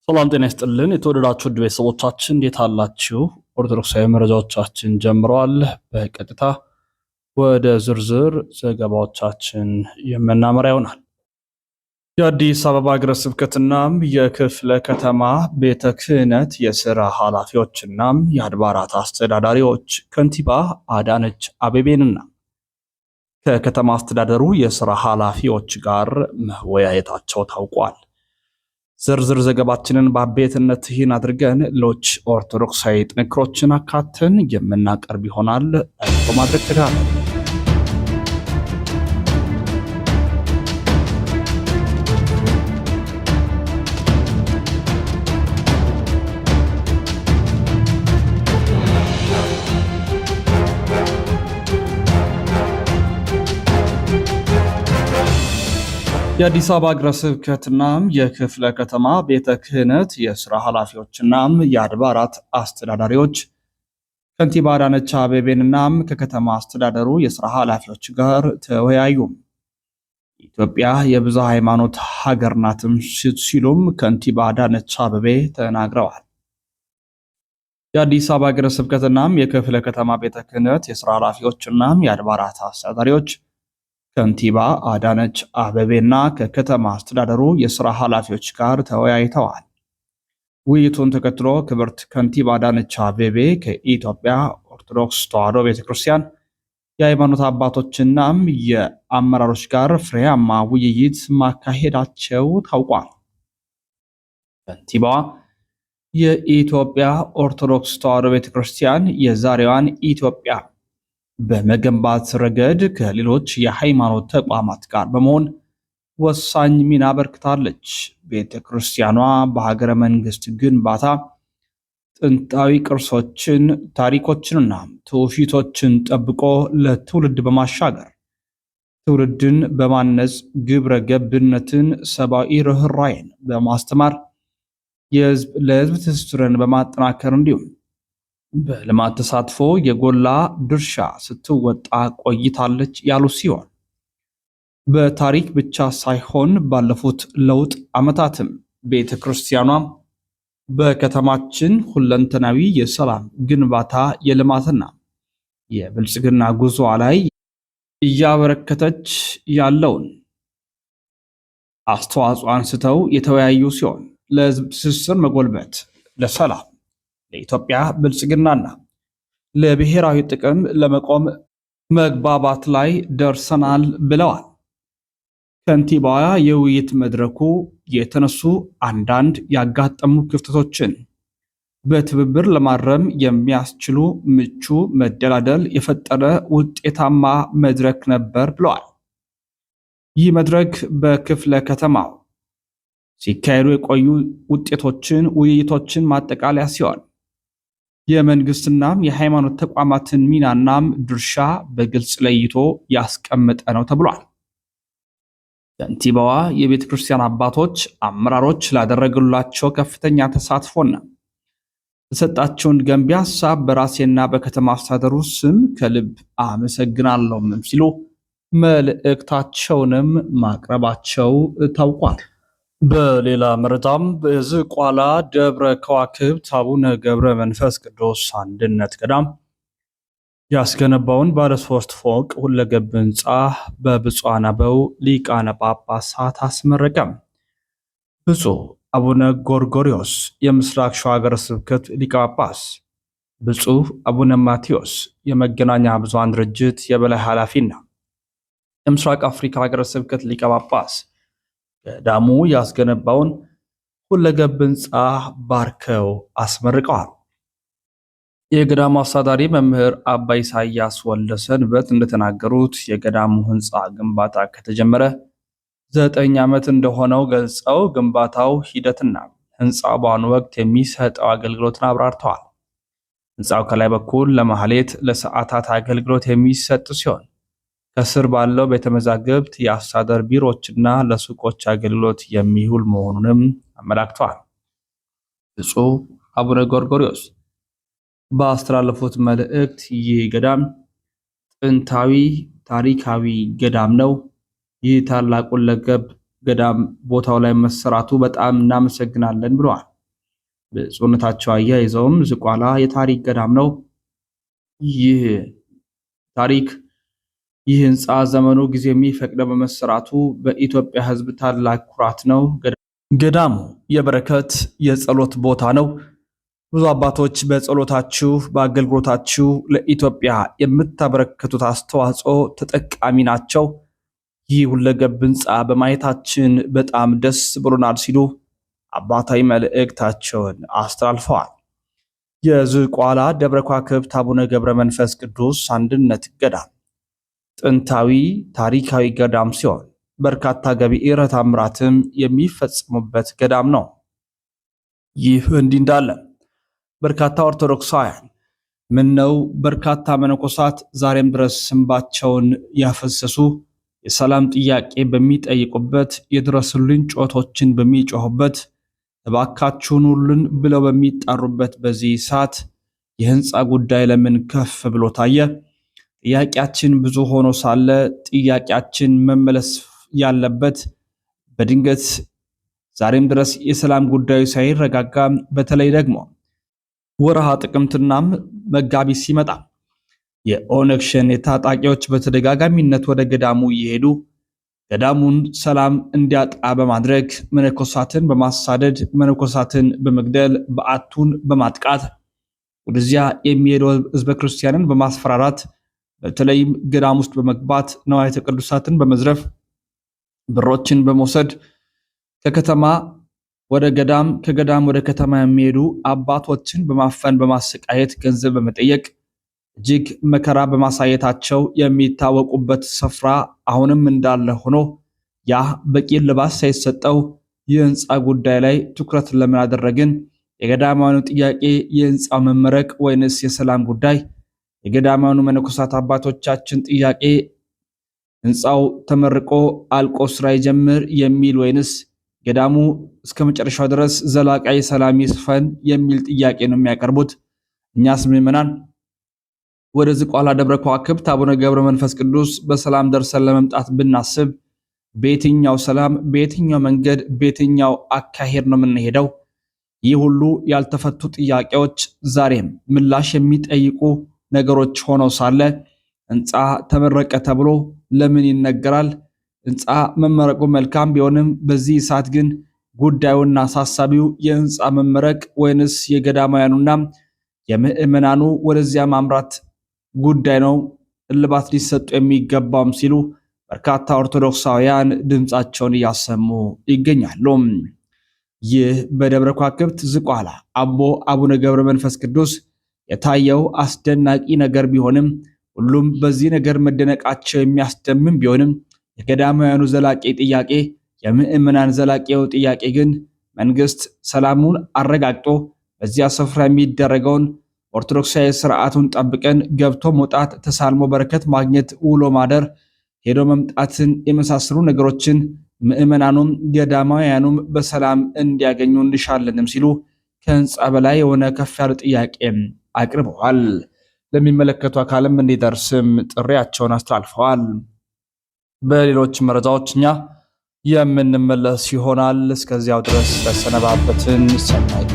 ሰላም ጤና ይስጥልን። የተወደዳችሁ ውድ ቤተሰቦቻችን እንዴት አላችሁ? ኦርቶዶክሳዊ መረጃዎቻችን ጀምረዋል። በቀጥታ ወደ ዝርዝር ዘገባዎቻችን የምናመራ ይሆናል። የአዲስ አበባ ሀገረ ስብከትና የክፍለ ከተማ ቤተ ክህነት የሥራ ኃላፊዎችና የአድባራት አስተዳዳሪዎች ከንቲባ አዳነች አቤቤንና ከከተማ አስተዳደሩ የሥራ ኃላፊዎች ጋር መወያየታቸው ታውቋል። ዝርዝር ዘገባችንን በአቤትነት ይህን አድርገን ሌሎች ኦርቶዶክሳዊ ጥንክሮችን አካተን የምናቀርብ ይሆናል። በማድረግ ተጋሩ። የአዲስ አበባ ሀገረ ስብከትና የክፍለ ከተማ ቤተ ክህነት የሥራ ኃላፊዎችና የአድባራት አስተዳዳሪዎች ከንቲባ አዳነች አቤቤንና ከከተማ አስተዳደሩ የሥራ ኃላፊዎች ጋር ተወያዩ። ኢትዮጵያ የብዙ ሃይማኖት ሀገር ናትም ሲሉም ከንቲባ አዳነች አቤቤ ተናግረዋል። የአዲስ አበባ ሀገረ ስብከትና የክፍለ ከተማ ቤተ ክህነት የሥራ ኃላፊዎችና የአድባራት አስተዳዳሪዎች ከንቲባ አዳነች አቤቤና ከከተማ አስተዳደሩ የሥራ ኃላፊዎች ጋር ተወያይተዋል። ውይይቱን ተከትሎ ክብርት ከንቲባ አዳነች አቤቤ ከኢትዮጵያ ኦርቶዶክስ ተዋሕዶ ቤተክርስቲያን የሃይማኖት አባቶችና የአመራሮች ጋር ፍሬያማ ውይይት ማካሄዳቸው ታውቋል። ከንቲባዋ የኢትዮጵያ ኦርቶዶክስ ተዋሕዶ ቤተክርስቲያን የዛሬዋን ኢትዮጵያ በመገንባት ረገድ ከሌሎች የሃይማኖት ተቋማት ጋር በመሆን ወሳኝ ሚና አበርክታለች። ቤተ ክርስቲያኗ በሀገረ መንግስት ግንባታ ጥንታዊ ቅርሶችን፣ ታሪኮችንና ትውፊቶችን ጠብቆ ለትውልድ በማሻገር ትውልድን በማነጽ ግብረ ገብነትን፣ ሰብአዊ ርኅራኄን በማስተማር የህዝብ ለህዝብ ትስስርን በማጠናከር እንዲሁም በልማት ተሳትፎ የጎላ ድርሻ ስትወጣ ቆይታለች ያሉ ሲሆን በታሪክ ብቻ ሳይሆን ባለፉት ለውጥ ዓመታትም ቤተ ክርስቲያኗ በከተማችን ሁለንተናዊ የሰላም ግንባታ የልማትና የብልጽግና ጉዞ ላይ እያበረከተች ያለውን አስተዋጽኦ አንስተው የተወያዩ ሲሆን ለህዝብ ትስስር መጎልበት፣ ለሰላም፣ ለኢትዮጵያ ብልጽግናና ለብሔራዊ ጥቅም ለመቆም መግባባት ላይ ደርሰናል ብለዋል። ከንቲባዋ የውይይት መድረኩ የተነሱ አንዳንድ ያጋጠሙ ክፍተቶችን በትብብር ለማረም የሚያስችሉ ምቹ መደላደል የፈጠረ ውጤታማ መድረክ ነበር ብለዋል። ይህ መድረክ በክፍለ ከተማው ሲካሄዱ የቆዩ ውይይቶችን ማጠቃለያ ሲሆን የመንግስትናም የሃይማኖት ተቋማትን ሚናናም ድርሻ በግልጽ ለይቶ ያስቀመጠ ነው ተብሏል። ከንቲባዋ የቤተ ክርስቲያን አባቶች፣ አመራሮች ላደረጉላቸው ከፍተኛ ተሳትፎና ተሰጣቸውን ገንቢ ሀሳብ በራሴና በከተማ አስተዳደሩ ስም ከልብ አመሰግናለሁም ሲሉ መልእክታቸውንም ማቅረባቸው ታውቋል። በሌላ መረጃም በዝቋላ ደብረ ከዋክብት አቡነ ገብረ መንፈስ ቅዱስ አንድነት ገዳም ያስገነባውን ባለ 3 ፎቅ ሁለገብ ህንፃ በብፁዓን አበው ሊቃነ ጳጳሳት አስመረቀም። ብፁዕ አቡነ ጎርጎሪዮስ የምስራቅ ሸዋ ሀገረ ስብከት ሊቀ ጳጳስ፣ ብፁዕ አቡነ ማቴዎስ የመገናኛ ብዙሃን ድርጅት የበላይ ኃላፊና የምስራቅ አፍሪካ ሀገረ ስብከት ሊቀ ጳጳስ ገዳሙ ያስገነባውን ሁለገብ ህንፃ ባርከው አስመርቀዋል። የገዳሙ አስተዳዳሪ መምህር አባ ኢሳያስ ወልደ ሰንበት እንደተናገሩት የገዳሙ ህንፃ ግንባታ ከተጀመረ 9 ዓመት እንደሆነው ገልጸው ግንባታው ሂደትና ህንፃው በአሁኑ ወቅት የሚሰጠው አገልግሎትን አብራርተዋል። ህንፃው ከላይ በኩል ለማህሌት፣ ለሰዓታት አገልግሎት የሚሰጥ ሲሆን ከስር ባለው ቤተመዛግብት የአስተዳደር ቢሮዎችና ለሱቆች አገልግሎት የሚውል መሆኑንም አመላክተዋል። ብፁዕ አቡነ ጎርጎሪዮስ ባስተላለፉት መልእክት ይህ ገዳም ጥንታዊ ታሪካዊ ገዳም ነው። ይህ ታላቅ ሁለገብ ገዳም ቦታው ላይ መሰራቱ በጣም እናመሰግናለን ብለዋል። ብፁዕነታቸው አያይዘውም ዝቋላ የታሪክ ገዳም ነው። ይህ ህንፃ ዘመኑ ጊዜ የሚፈቅደው በመሰራቱ በኢትዮጵያ ሕዝብ ታላቅ ኩራት ነው። ገዳሙ የበረከት የጸሎት ቦታ ነው። ብዙ አባቶች በጸሎታችሁ በአገልግሎታችሁ ለኢትዮጵያ የምታበረከቱት አስተዋጽኦ ተጠቃሚ ናቸው። ይህ ሁለገብ ህንፃ በማየታችን በጣም ደስ ብሎናል ሲሉ አባታዊ መልእክታቸውን አስተላልፈዋል። የዝቋላ ደብረ ከዋክብት አቡነ ገብረ መንፈስ ቅዱስ አንድነት ገዳም ጥንታዊ ታሪካዊ ገዳም ሲሆን በርካታ ገቢረ ተአምራትም የሚፈጸሙበት ገዳም ነው። ይህ እንዲህ እንዳለ በርካታ ኦርቶዶክሳውያን ምነው በርካታ መነኮሳት ዛሬም ድረስ እንባቸውን ያፈሰሱ የሰላም ጥያቄ በሚጠይቁበት የድረሱልኝ ጮቶችን በሚጮሁበት እባካችሁን ሁሉን ብለው በሚጣሩበት በዚህ ሰዓት የህንፃ ጉዳይ ለምን ከፍ ብሎ ታየ? ጥያቄያችን ብዙ ሆኖ ሳለ ጥያቄያችን መመለስ ያለበት በድንገት ዛሬም ድረስ የሰላም ጉዳዩ ሳይረጋጋ በተለይ ደግሞ ወርሃ ጥቅምትናም መጋቢት ሲመጣ የኦነግ ሸኔ ታጣቂዎች በተደጋጋሚነት ወደ ገዳሙ እየሄዱ ገዳሙን ሰላም እንዲያጣ በማድረግ መነኮሳትን በማሳደድ መነኮሳትን በመግደል በዓቱን በማጥቃት ወደዚያ የሚሄዱ ህዝበ ክርስቲያንን በማስፈራራት በተለይም ገዳም ውስጥ በመግባት ንዋያተ ቅዱሳትን በመዝረፍ ብሮችን በመውሰድ ከከተማ ወደ ገዳም ከገዳም ወደ ከተማ የሚሄዱ አባቶችን በማፈን በማሰቃየት ገንዘብ በመጠየቅ እጅግ መከራ በማሳየታቸው የሚታወቁበት ስፍራ አሁንም እንዳለ ሆኖ ያ በቂ ልባስ ሳይሰጠው የህንፃ ጉዳይ ላይ ትኩረት ለምን አደረግን? የገዳማውያኑ ጥያቄ የህንፃው መመረቅ ወይንስ የሰላም ጉዳይ? የገዳማውያኑ መነኮሳት አባቶቻችን ጥያቄ ህንፃው ተመርቆ አልቆ ስራ ይጀምር የሚል ወይንስ ገዳሙ እስከ መጨረሻው ድረስ ዘላቂ ሰላም ይስፈን የሚል ጥያቄ ነው የሚያቀርቡት? እኛስ ምዕመናን ወደ ዝቋላ ደብረ ከዋክብት አቡነ ገብረ መንፈስ ቅዱስ በሰላም ደርሰን ለመምጣት ብናስብ በየትኛው ሰላም፣ በየትኛው መንገድ፣ በየትኛው አካሄድ ነው የምንሄደው? ይህ ሁሉ ያልተፈቱ ጥያቄዎች ዛሬም ምላሽ የሚጠይቁ ነገሮች ሆነው ሳለ ህንፃ ተመረቀ ተብሎ ለምን ይነገራል? ህንፃ መመረቁ መልካም ቢሆንም በዚህ ሰዓት ግን ጉዳዩና አሳሳቢው የህንፃ መመረቅ ወይንስ የገዳማውያኑና የምዕመናኑ ወደዚያ ማምራት ጉዳይ ነው እልባት ሊሰጡ የሚገባም ሲሉ በርካታ ኦርቶዶክሳውያን ድምፃቸውን እያሰሙ ይገኛሉ። ይህ በደብረ ከዋክብት ዝቋላ አቡነ ገብረ መንፈስ ቅዱስ የታየው አስደናቂ ነገር ቢሆንም ሁሉም በዚህ ነገር መደነቃቸው የሚያስደምም ቢሆንም የገዳማውያኑ ዘላቂ ጥያቄ የምዕመናን ዘላቂው ጥያቄ ግን መንግስት ሰላሙን አረጋግጦ በዚያ ስፍራ የሚደረገውን ኦርቶዶክሳዊ ስርዓቱን ጠብቀን ገብቶ መውጣት፣ ተሳልሞ በረከት ማግኘት፣ ውሎ ማደር፣ ሄዶ መምጣትን የመሳሰሉ ነገሮችን ምዕመናኑም ገዳማውያኑም በሰላም እንዲያገኙ እንሻለንም ሲሉ ከህንፃ በላይ የሆነ ከፍ ያለ ጥያቄ አቅርበዋል። ለሚመለከቱ አካልም እንዲደርስም ጥሪያቸውን አስተላልፈዋል። በሌሎች መረጃዎች እኛ የምንመለስ ይሆናል። እስከዚያው ድረስ ተሰነባበትን። ሰናይ